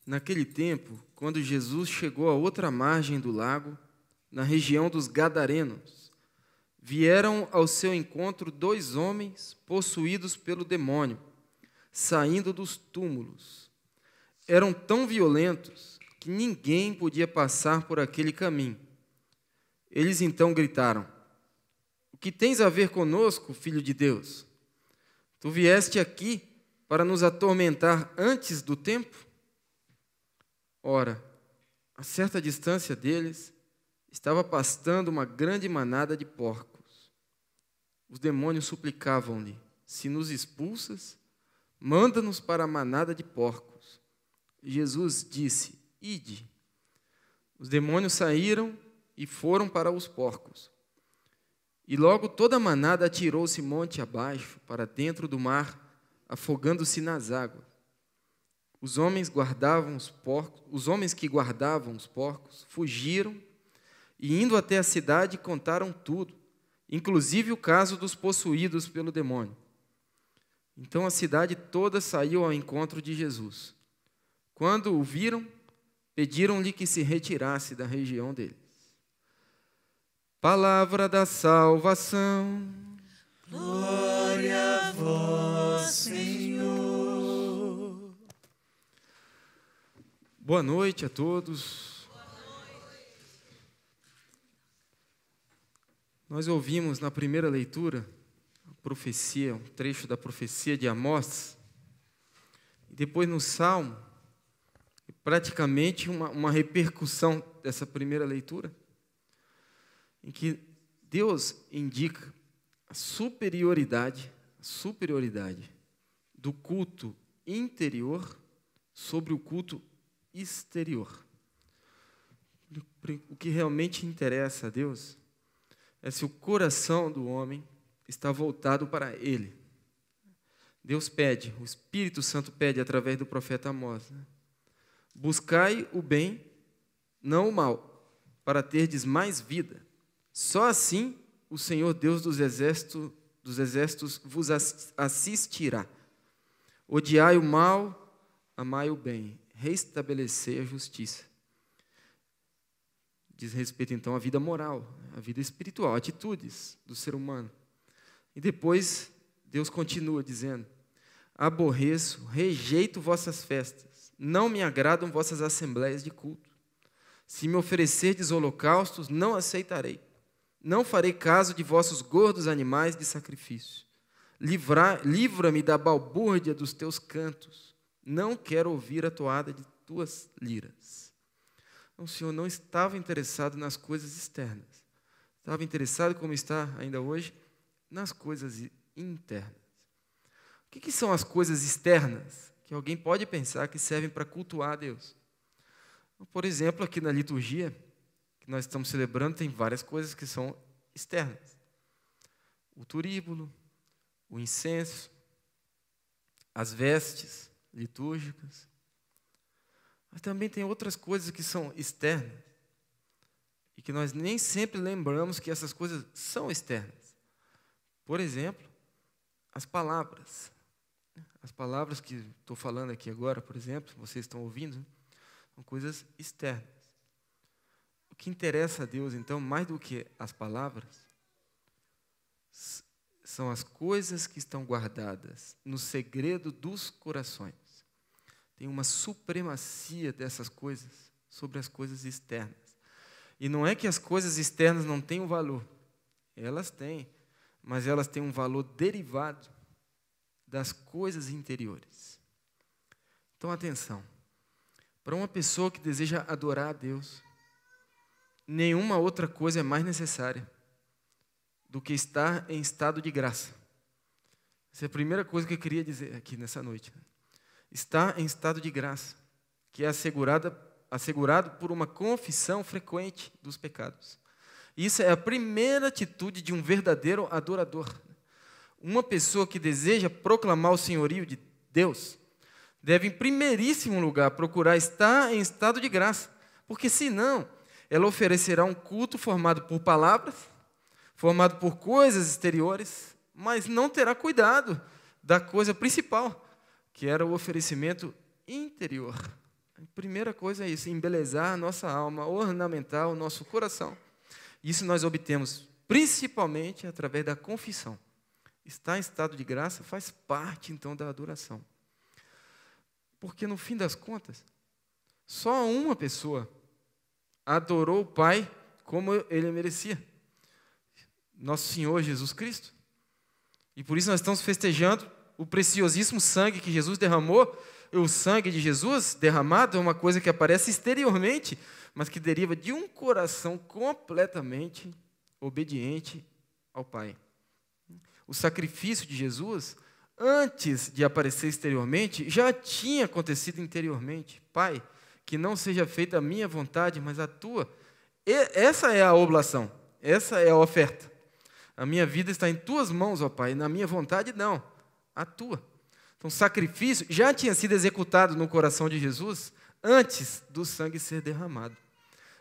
Naquele tempo, quando Jesus chegou à outra margem do lago, na região dos Gadarenos, vieram ao seu encontro 2 homens possuídos pelo demônio, saindo dos túmulos. Eram tão violentos que ninguém podia passar por aquele caminho. Eles então gritaram: "O que tens a ver conosco, Filho de Deus? Tu vieste aqui para nos atormentar antes do tempo?" Ora, a certa distância deles, estava pastando uma grande manada de porcos. Os demônios suplicavam-lhe: "Se nos expulsas, manda-nos para a manada de porcos." Jesus disse: "Ide." Os demônios saíram e foram para os porcos. E logo toda a manada atirou-se monte abaixo, para dentro do mar, afogando-se nas águas. Os homens que guardavam os porcos fugiram e, indo até a cidade, contaram tudo, inclusive o caso dos possuídos pelo demônio. Então a cidade toda saiu ao encontro de Jesus. Quando o viram, pediram-lhe que se retirasse da região deles. Palavra da salvação. Glória a vós, Senhor. Boa noite a todos. Nós ouvimos na primeira leitura a profecia, um trecho da profecia de Amós, e depois no Salmo, praticamente uma repercussão dessa primeira leitura, em que Deus indica a superioridade do culto interior sobre o culto exterior. O que realmente interessa a Deus é se o coração do homem está voltado para Ele. Deus pede, o Espírito Santo pede através do profeta Amós: "Buscai o bem, não o mal, para terdes mais vida. Só assim o Senhor Deus dos exércitos vos assistirá. Odiai o mal, amai o bem, restabelecer a justiça." Diz respeito, então, à vida moral, à vida espiritual, atitudes do ser humano. E depois, Deus continua dizendo: "Aborreço, rejeito vossas festas, não me agradam vossas assembleias de culto. Se me oferecerdes holocaustos, não aceitarei. Não farei caso de vossos gordos animais de sacrifício. Livra-me da balbúrdia dos teus cantos. Não quero ouvir a toada de tuas liras." Então, o Senhor não estava interessado nas coisas externas. Estava interessado, como está ainda hoje, nas coisas internas. O que são as coisas externas que alguém pode pensar que servem para cultuar a Deus? Por exemplo, aqui na liturgia que nós estamos celebrando, tem várias coisas que são externas. O turíbulo, o incenso, as vestes litúrgicas. Mas também tem outras coisas que são externas e que nós nem sempre lembramos que essas coisas são externas. Por exemplo, as palavras. As palavras que estou falando aqui agora, por exemplo, vocês estão ouvindo, são coisas externas. O que interessa a Deus, então, mais do que as palavras, são as coisas que estão guardadas no segredo dos corações. Tem uma supremacia dessas coisas sobre as coisas externas. E não é que as coisas externas não tenham valor. Elas têm, mas elas têm um valor derivado das coisas interiores. Então, atenção. Para uma pessoa que deseja adorar a Deus, nenhuma outra coisa é mais necessária do que estar em estado de graça. Essa é a primeira coisa que eu queria dizer aqui nessa noite. Estar em estado de graça, que é assegurado por uma confissão frequente dos pecados. Isso é a primeira atitude de um verdadeiro adorador. Uma pessoa que deseja proclamar o senhorio de Deus deve, em primeiríssimo lugar, procurar estar em estado de graça, porque senão ela oferecerá um culto formado por palavras, formado por coisas exteriores, mas não terá cuidado da coisa principal, que era o oferecimento interior. primeira coisa é isso, embelezar a nossa alma, ornamentar o nosso coração. Isso nós obtemos principalmente através da confissão. Estar em estado de graça faz parte, então, da adoração. Porque, no fim das contas, só uma pessoa adorou o Pai como ele merecia. Nosso Senhor Jesus Cristo. E por isso nós estamos festejando o preciosíssimo sangue que Jesus derramou. O sangue de Jesus derramado é uma coisa que aparece exteriormente, mas que deriva de um coração completamente obediente ao Pai. O sacrifício de Jesus, antes de aparecer exteriormente, já tinha acontecido interiormente. Pai, que não seja feita a minha vontade, mas a tua. Essa é a oblação, essa é a oferta. A minha vida está em tuas mãos, ó Pai, na minha vontade não, a tua. Então, o sacrifício já tinha sido executado no coração de Jesus antes do sangue ser derramado.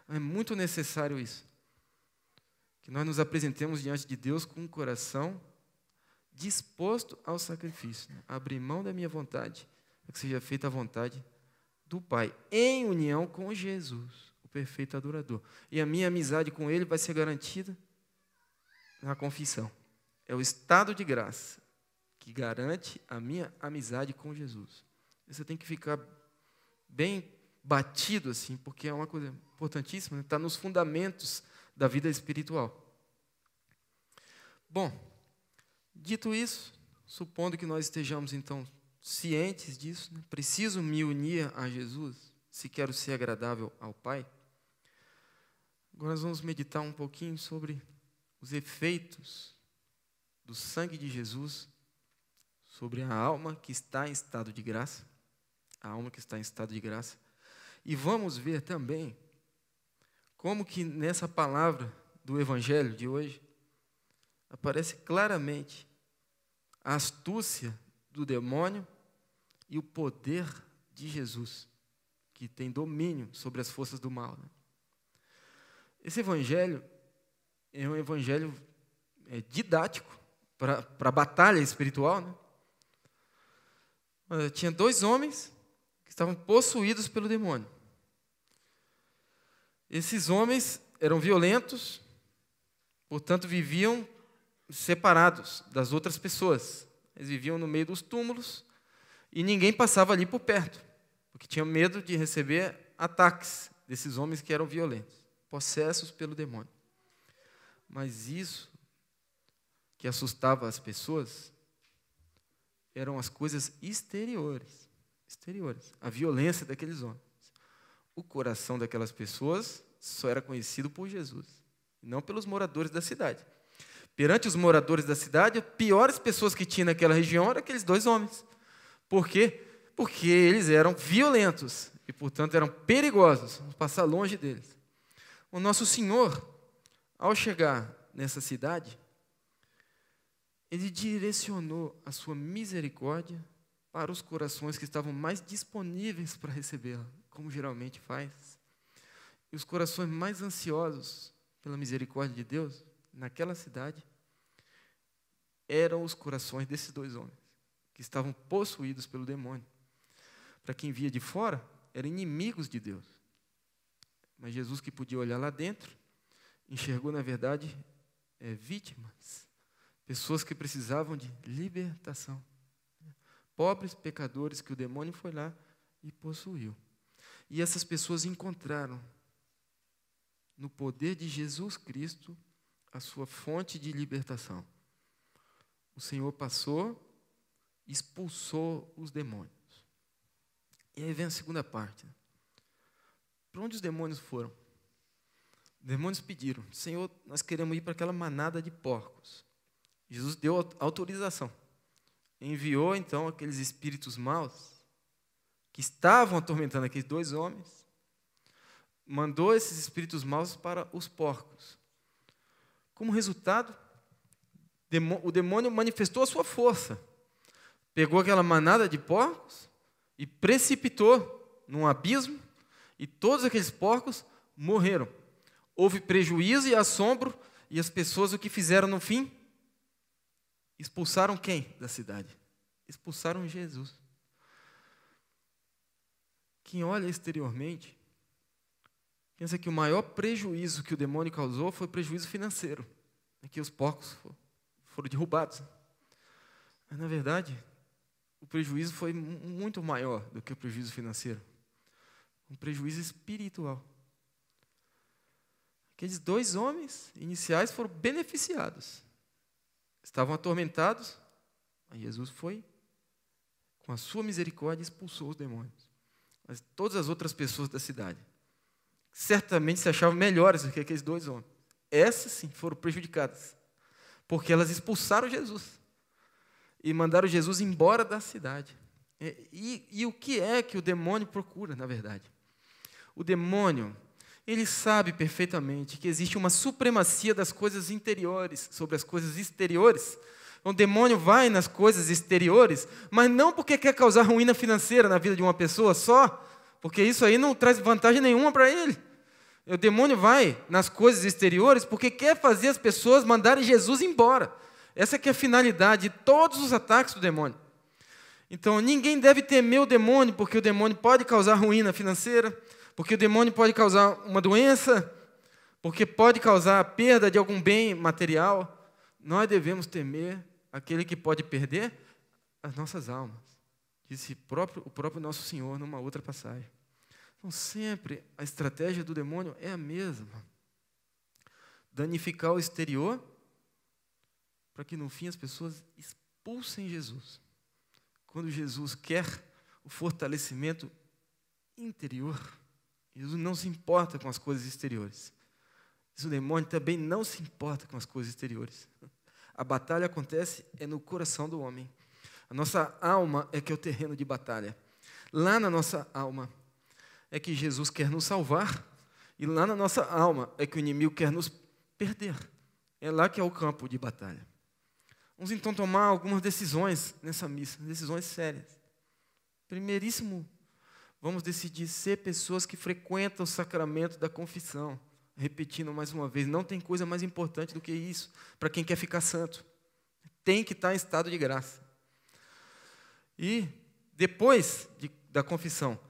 É muito necessário isso, que nós nos apresentemos diante de Deus com um coração disposto ao sacrifício, abrir mão da minha vontade, para que seja feita a vontade do Pai, em união com Jesus, o perfeito adorador. E a minha amizade com Ele vai ser garantida na confissão. É o estado de graça que garante a minha amizade com Jesus. Você tem que ficar bem batido assim, porque é uma coisa importantíssima, está nos fundamentos da vida espiritual. Bom, dito isso, supondo que nós estejamos, então, cientes disso, preciso me unir a Jesus se quero ser agradável ao Pai. Agora nós vamos meditar um pouquinho sobre os efeitos do sangue de Jesus sobre a alma que está em estado de graça, a alma que está em estado de graça. E vamos ver também como que nessa palavra do Evangelho de hoje aparece claramente a astúcia do demônio e o poder de Jesus, que tem domínio sobre as forças do mal. Esse evangelho é um evangelho didático para a batalha espiritual. Tinha 2 homens que estavam possuídos pelo demônio. Esses homens eram violentos, portanto viviam separados das outras pessoas. Eles viviam no meio dos túmulos e ninguém passava ali por perto, porque tinha medo de receber ataques desses homens que eram violentos, possessos pelo demônio. Mas isso que assustava as pessoas eram as coisas exteriores, a violência daqueles homens. O coração daquelas pessoas só era conhecido por Jesus, não pelos moradores da cidade. Perante os moradores da cidade, as piores pessoas que tinha naquela região eram aqueles 2 homens. Por quê? Porque eles eram violentos e, portanto, eram perigosos. Vamos passar longe deles. O nosso Senhor, ao chegar nessa cidade, Ele direcionou a sua misericórdia para os corações que estavam mais disponíveis para recebê-la, como geralmente faz. E os corações mais ansiosos pela misericórdia de Deus, naquela cidade, eram os corações desses 2 homens, que estavam possuídos pelo demônio. Para quem via de fora, eram inimigos de Deus. Mas Jesus, que podia olhar lá dentro, enxergou, na verdade, vítimas, pessoas que precisavam de libertação. Pobres pecadores que o demônio foi lá e possuiu. E essas pessoas encontraram no poder de Jesus Cristo a sua fonte de libertação. O Senhor passou, expulsou os demônios. E aí vem a segunda parte. Para onde os demônios foram? Os demônios pediram: Senhor, nós queremos ir para aquela manada de porcos. Jesus deu autorização. Enviou, então, aqueles espíritos maus que estavam atormentando aqueles 2 homens, mandou esses espíritos maus para os porcos. Como resultado, o demônio manifestou a sua força. Pegou aquela manada de porcos e precipitou num abismo, e todos aqueles porcos morreram. Houve prejuízo e assombro, e as pessoas o que fizeram no fim? Expulsaram quem da cidade? Expulsaram Jesus. quem olha exteriormente pensa que o maior prejuízo que o demônio causou foi prejuízo financeiro, que os porcos foram derrubados. Mas, na verdade, o prejuízo foi muito maior do que o prejuízo financeiro. Um prejuízo espiritual. Aqueles 2 homens iniciais foram beneficiados. Estavam atormentados, mas Jesus foi, com a sua misericórdia, expulsou os demônios. Mas todas as outras pessoas da cidade certamente se achavam melhores do que aqueles 2 homens. Essas, sim, foram prejudicadas, porque elas expulsaram Jesus e mandaram Jesus embora da cidade. E o que é que o demônio procura, na verdade? O demônio, ele sabe perfeitamente que existe uma supremacia das coisas interiores sobre as coisas exteriores. O demônio vai nas coisas exteriores, mas não porque quer causar ruína financeira na vida de uma pessoa só, porque isso aí não traz vantagem nenhuma para ele. O demônio vai nas coisas exteriores porque quer fazer as pessoas mandarem Jesus embora. Essa que é a finalidade de todos os ataques do demônio. Então, ninguém deve temer o demônio, porque o demônio pode causar ruína financeira, porque o demônio pode causar uma doença, porque pode causar a perda de algum bem material. Nós devemos temer aquele que pode perder as nossas almas. Disse o próprio nosso Senhor numa outra passagem. Então, sempre a estratégia do demônio é a mesma. Danificar o exterior, para que no fim as pessoas expulsem Jesus. Quando Jesus quer o fortalecimento interior, Jesus não se importa com as coisas exteriores. O demônio também não se importa com as coisas exteriores. A batalha acontece no coração do homem. A nossa alma é que é o terreno de batalha. Lá na nossa alma é que Jesus quer nos salvar, e lá na nossa alma é que o inimigo quer nos perder. É lá que é o campo de batalha. Vamos então tomar algumas decisões nessa missa, decisões sérias. Primeiríssimo, vamos decidir ser pessoas que frequentam o sacramento da confissão. Repetindo mais uma vez, não tem coisa mais importante do que isso para quem quer ficar santo. Tem que estar em estado de graça. E depois da confissão,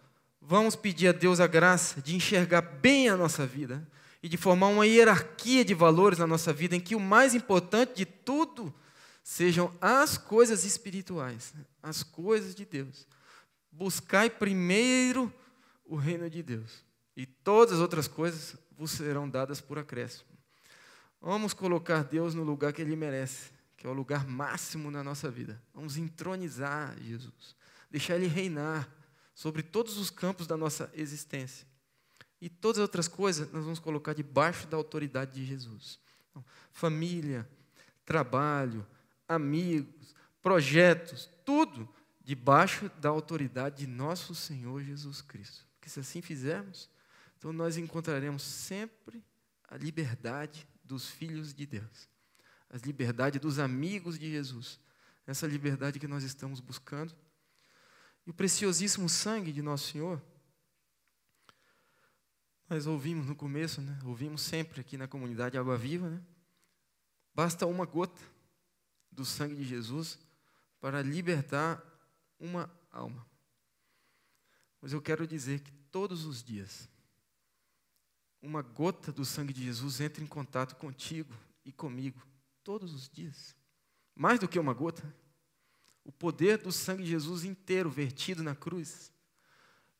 vamos pedir a Deus a graça de enxergar bem a nossa vida e de formar uma hierarquia de valores na nossa vida em que o mais importante de tudo sejam as coisas espirituais, as coisas de Deus. Buscai primeiro o reino de Deus, e todas as outras coisas vos serão dadas por acréscimo. Vamos colocar Deus no lugar que Ele merece, que é o lugar máximo na nossa vida. Vamos entronizar Jesus, deixar Ele reinar sobre todos os campos da nossa existência. E todas as outras coisas nós vamos colocar debaixo da autoridade de Jesus. Então, família, trabalho, amigos, projetos, tudo debaixo da autoridade de nosso Senhor Jesus Cristo. Porque se assim fizermos, então nós encontraremos sempre a liberdade dos filhos de Deus, a liberdade dos amigos de Jesus, essa liberdade que nós estamos buscando. E o preciosíssimo sangue de nosso Senhor, nós ouvimos no começo, né? Ouvimos sempre aqui na comunidade Água Viva, né? Basta uma gota do sangue de Jesus para libertar uma alma. Mas eu quero dizer que todos os dias, uma gota do sangue de Jesus entra em contato contigo e comigo, todos os dias. Mais do que uma gota, o poder do sangue de Jesus inteiro vertido na cruz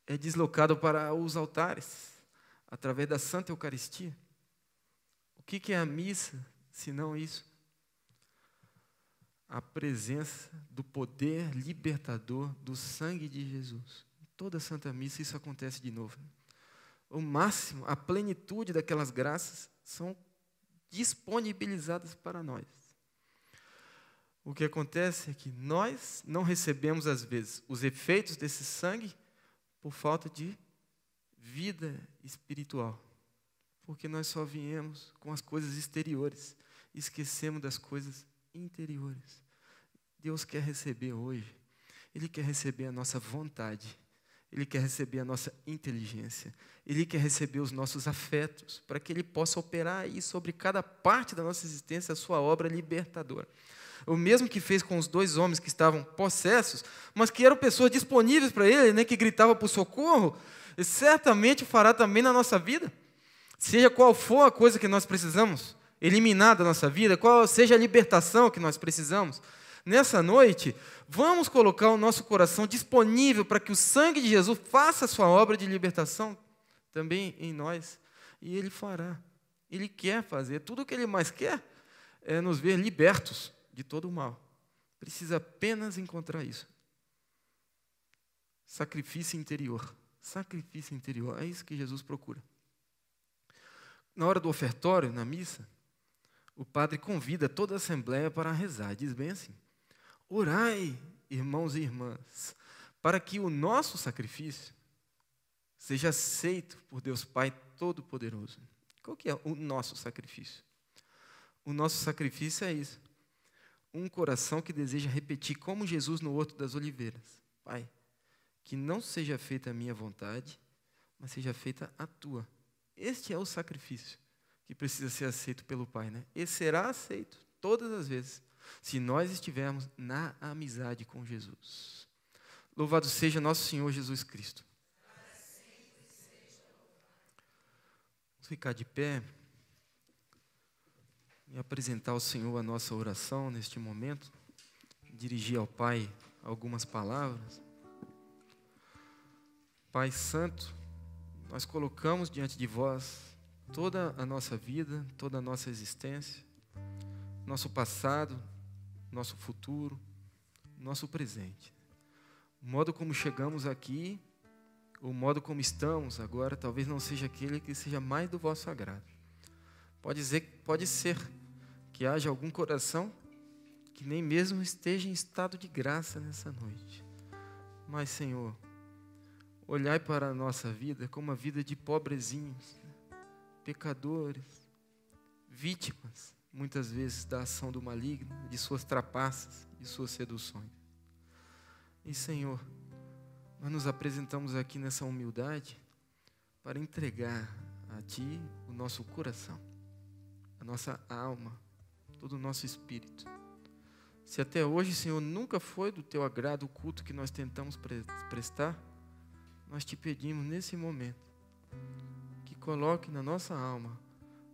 é deslocado para os altares, através da Santa Eucaristia. O que é a missa, se não isso? A presença do poder libertador do sangue de Jesus. Em toda a Santa Missa isso acontece de novo. O máximo, a plenitude daquelas graças são disponibilizadas para nós. O que acontece é que nós não recebemos, às vezes, os efeitos desse sangue por falta de vida espiritual. Porque nós só viemos com as coisas exteriores, esquecemos das coisas interiores. Deus quer receber hoje, Ele quer receber a nossa vontade, Ele quer receber a nossa inteligência, Ele quer receber os nossos afetos, para que Ele possa operar aí sobre cada parte da nossa existência a sua obra libertadora. o mesmo que fez com os 2 homens que estavam possessos, mas que eram pessoas disponíveis para Ele, né, que gritavam por socorro, e certamente fará também na nossa vida. Seja qual for a coisa que nós precisamos eliminar da nossa vida, qual seja a libertação que nós precisamos, nessa noite, vamos colocar o nosso coração disponível para que o sangue de Jesus faça a sua obra de libertação também em nós. E Ele fará. Ele quer fazer. Tudo o que Ele mais quer é nos ver libertos de todo o mal. Precisa apenas encontrar isso. Sacrifício interior. Sacrifício interior. É isso que Jesus procura. Na hora do ofertório, na missa, o padre convida toda a assembleia para rezar. Diz bem assim: orai, irmãos e irmãs, para que o nosso sacrifício seja aceito por Deus Pai Todo-Poderoso. Qual que é o nosso sacrifício? O nosso sacrifício é isso. Um coração que deseja repetir como Jesus no Horto das Oliveiras. Pai, que não seja feita a minha vontade, mas seja feita a tua. Este é o sacrifício que precisa ser aceito pelo Pai, né? E será aceito todas as vezes, se nós estivermos na amizade com Jesus. Louvado seja nosso Senhor Jesus Cristo. Vamos ficar de pé e apresentar ao Senhor a nossa oração neste momento, dirigir ao Pai algumas palavras. Pai Santo, nós colocamos diante de vós toda a nossa vida, toda a nossa existência, nosso passado, nosso futuro, nosso presente. O modo como chegamos aqui, o modo como estamos agora, talvez não seja aquele que seja mais do vosso agrado. Pode ser que haja algum coração que nem mesmo esteja em estado de graça nessa noite. Mas, Senhor, olhai para a nossa vida como uma vida de pobrezinhos, pecadores, vítimas, muitas vezes, da ação do maligno, de suas trapaças, de suas seduções. E, Senhor, nós nos apresentamos aqui nessa humildade para entregar a Ti o nosso coração, a nossa alma, todo o nosso espírito. Se até hoje, Senhor, nunca foi do Teu agrado o culto que nós tentamos prestar, nós Te pedimos nesse momento que coloque na nossa alma,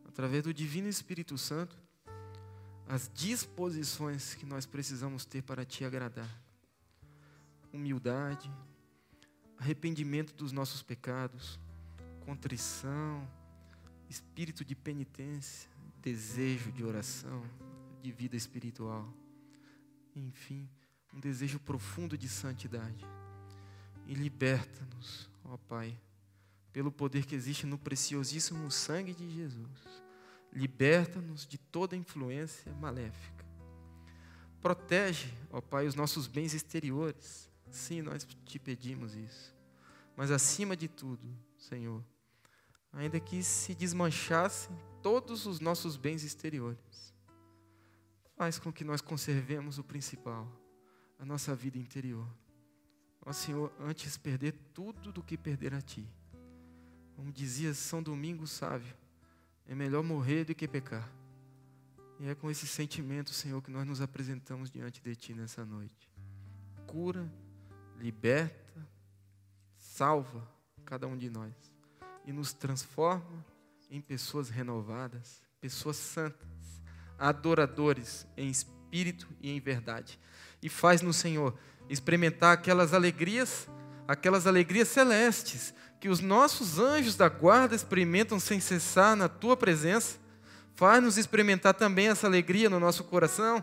através do Divino Espírito Santo, as disposições que nós precisamos ter para Te agradar. Humildade, arrependimento dos nossos pecados, contrição, espírito de penitência, desejo de oração, de vida espiritual. Enfim, um desejo profundo de santidade. E liberta-nos, ó Pai, pelo poder que existe no preciosíssimo sangue de Jesus. Liberta-nos de toda influência maléfica. Protege, ó Pai, os nossos bens exteriores. Sim, nós Te pedimos isso. Mas acima de tudo, Senhor, ainda que se desmanchassem todos os nossos bens exteriores, faz com que nós conservemos o principal, a nossa vida interior. Ó Senhor, antes perder tudo do que perder a Ti. Como dizia São Domingos Sábio, é melhor morrer do que pecar. E é com esse sentimento, Senhor, que nós nos apresentamos diante de Ti nessa noite. Cura, liberta, salva cada um de nós e nos transforma em pessoas renovadas, pessoas santas, adoradores em espírito e em verdade. E faz no Senhor experimentar aquelas alegrias celestes que os nossos anjos da guarda experimentam sem cessar na Tua presença. Faz-nos experimentar também essa alegria no nosso coração,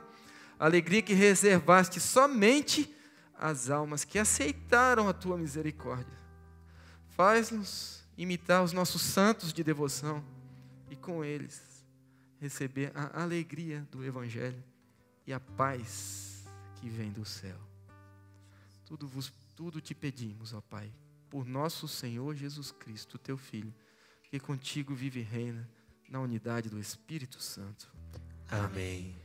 a alegria que reservaste somente às almas que aceitaram a Tua misericórdia. Faz-nos imitar os nossos santos de devoção e com eles receber a alegria do Evangelho e a paz que vem do céu. Tudo Te pedimos, ó Pai, por nosso Senhor Jesus Cristo, Teu Filho, que contigo vive e reina na unidade do Espírito Santo. Amém.